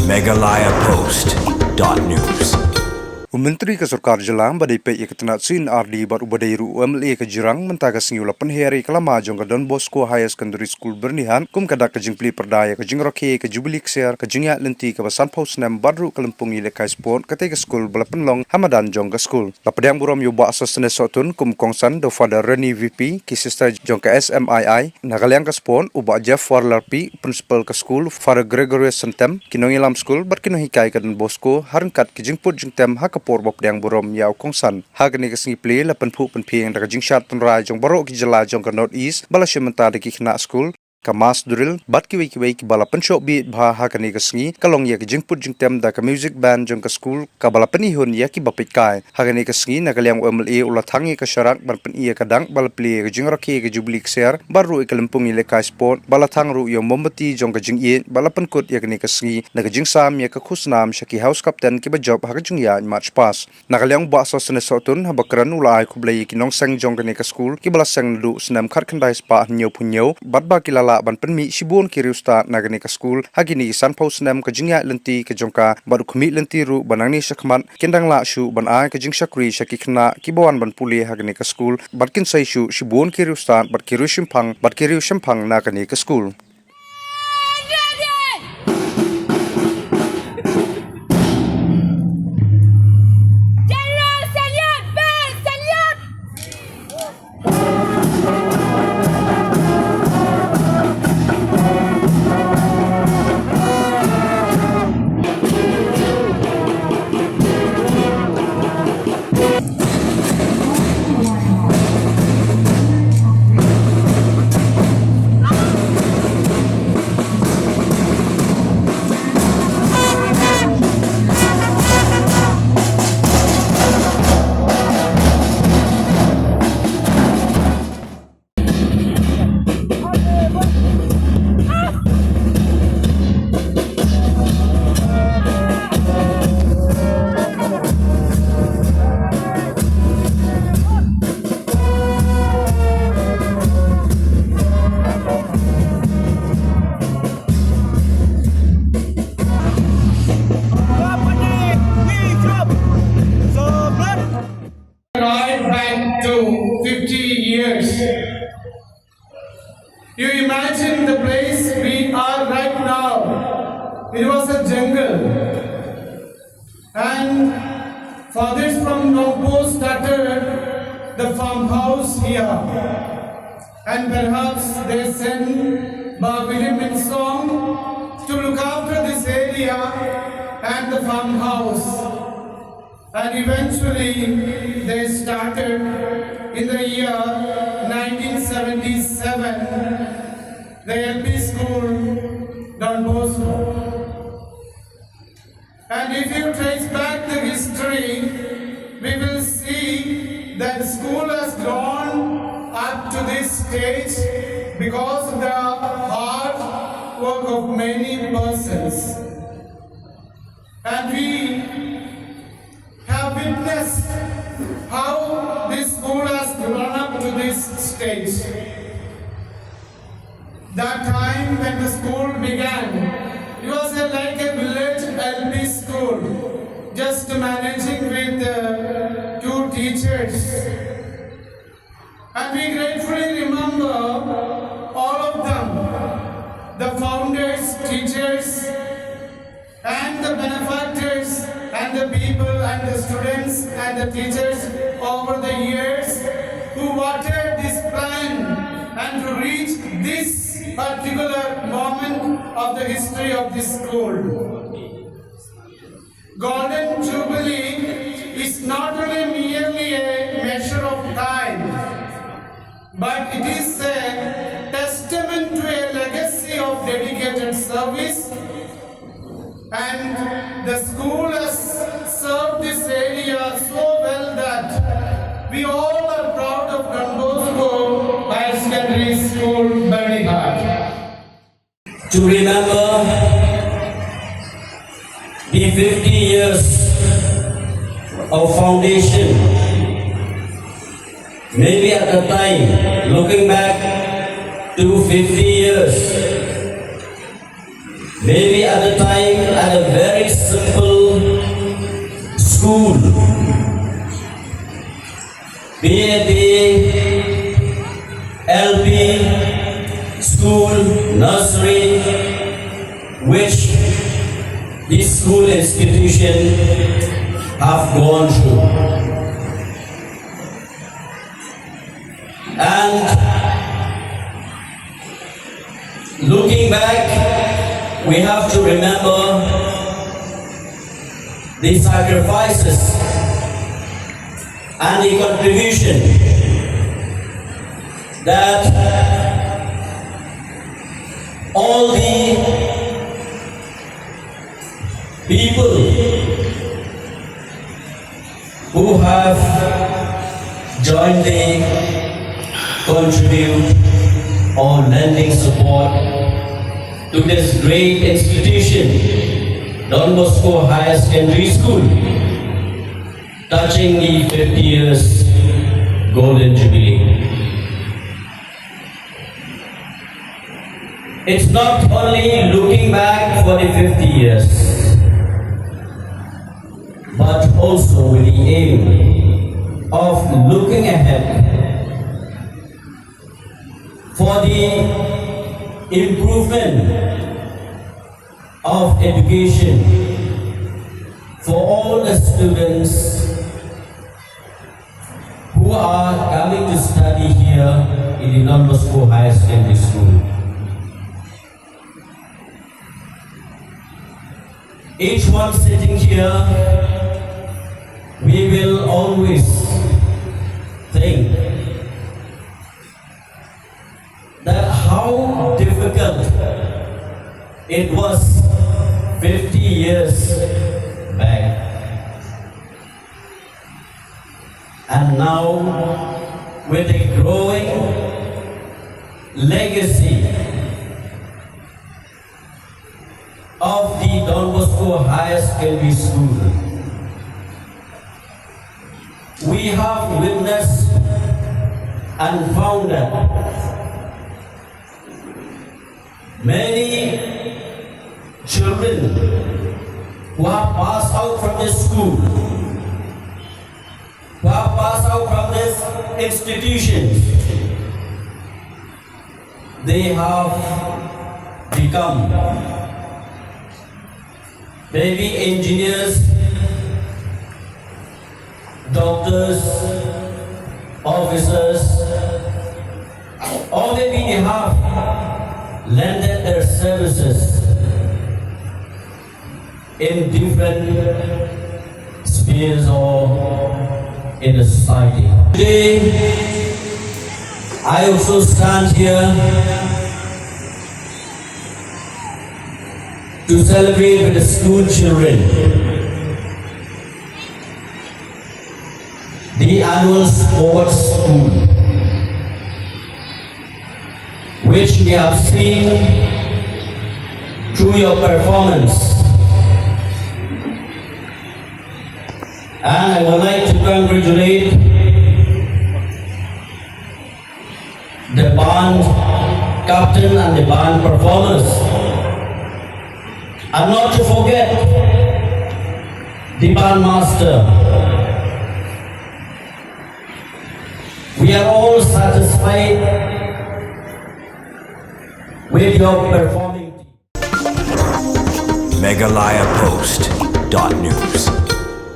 meghalayapost.news. Menteri Kesorkar Jelang badai Plie Ïaka Sin RD bar ubadai ru MLA ke Jirang mentaga Sngi Plie Ïaka Jong ke Donbosco High Secondary School Byrnihat kum kadak ke Plie Perdaya ke Ïaka Jubilee Ksiar ke Yak lenti ke basan pausnem badru ke Lempung Ilekai Sport ke tega school balapenlong Hamadan Jong ke school. Lapadang buram yuba asasne sotun kum kongsan do father Reni VP ki sister Jong ke SMII nagalyang ke sport uba Jeff Warlarpi principal ke school Father Gregory Sentem kinongilam school bar kinohikai ke Donbosco harangkat ke jingput jingtem por bop dang burom yaw kongsan hagni ke Sngi Plie la penpu penpieng da jing shat tunrai jong baro ki jala jong ke north east bala shementa de ki khna school Kamas Duril bat ki bala Pynshoh Biej bha hakani ke Sngi kalong ya ke jingput jingtem da ke music band jong ke school ka bala penihun ya ki bapit kai hakani ke Sngi nagalyang MLA ulathangi ke syarak ban pen ia kadang bala Plie ke Ïaka Jubilee Ksiar baru ke Lempung Ilekai Sport bala thang ru yo mombati jong ke jing ye bala penkut ya ke Sngi na ke jing sam ya ke khusnam shaki house captain ki bajob ha ke jing ya match pass nagalyang ba so sene sotun ha bakran ulai khublai ki nongseng jong ke school ki bala seng du snam khat khandai spa nyo punyo bat ba ki ban penmi sibun kiri ustad nagani ke school hagini san pausnem ke jingya lenti ke jongka baru khumi lenti ru banangni shakmat kendang la shu ban ai ke jing shakri shaki khna ki bawan ban puli hagani ke school barkin sai shu sibun kiri ustad bar kiri shimpang nagani ke school. Back to 50 years. You imagine the place we are right now. It was a jungle. And fathers from Nongtem started the farmhouse here. And perhaps they sent William in song to look after this area and the farmhouse. And eventually they started in the year 1977 the LP school Donbosco. And if you trace back the history, we will see that the school has grown up to this stage because of the hard work of many persons. And we have witnessed how this school has grown up to this stage. That time when the school began, it was like a village LP school, just managing with 2 teachers. And we gratefully remember all of them, the founders, teachers, and the benefactors, and the people and the students and the teachers over the years who watered this plan and to reach this particular moment of the history of this school. Golden Jubilee is not only merely a measure of time, but it is a testament to a legacy of dedicated service. And the school has served this area so well that we all are proud of Donbosco Higher Secondary School, Byrnihat. To remember the 50 years of foundation, maybe at the time, looking back to 50 years, maybe at the time at a very simple school, BAB, LP, school, nursery, which this school institution have gone through. And looking back, we have to remember the sacrifices and the contribution that all the people who have joined the contribute or lending support to this great institution, Don Bosco Higher Secondary School, touching the 50 years Golden Jubilee. It's not only looking back for the 50 years, but also with the aim of looking ahead for the improvement of education for all the students who are coming to study here in the Don Bosco Higher Secondary School. Each one sitting here, we will always think that how difficult it was 50 years back. And now, with a growing legacy of the Don Bosco Higher Secondary School, we have witnessed and found that many children who have passed out from this school, who have passed out from this institution, they have become maybe engineers, doctors, officers, or maybe they have lended their services in different spheres or in the society. Today, I also stand here to celebrate with the school children the annual sports school, which we have seen through your performance. And I would like to congratulate the band captain and the band performers. And not to forget the band master. We are all satisfied with your performing. meghalayapost.news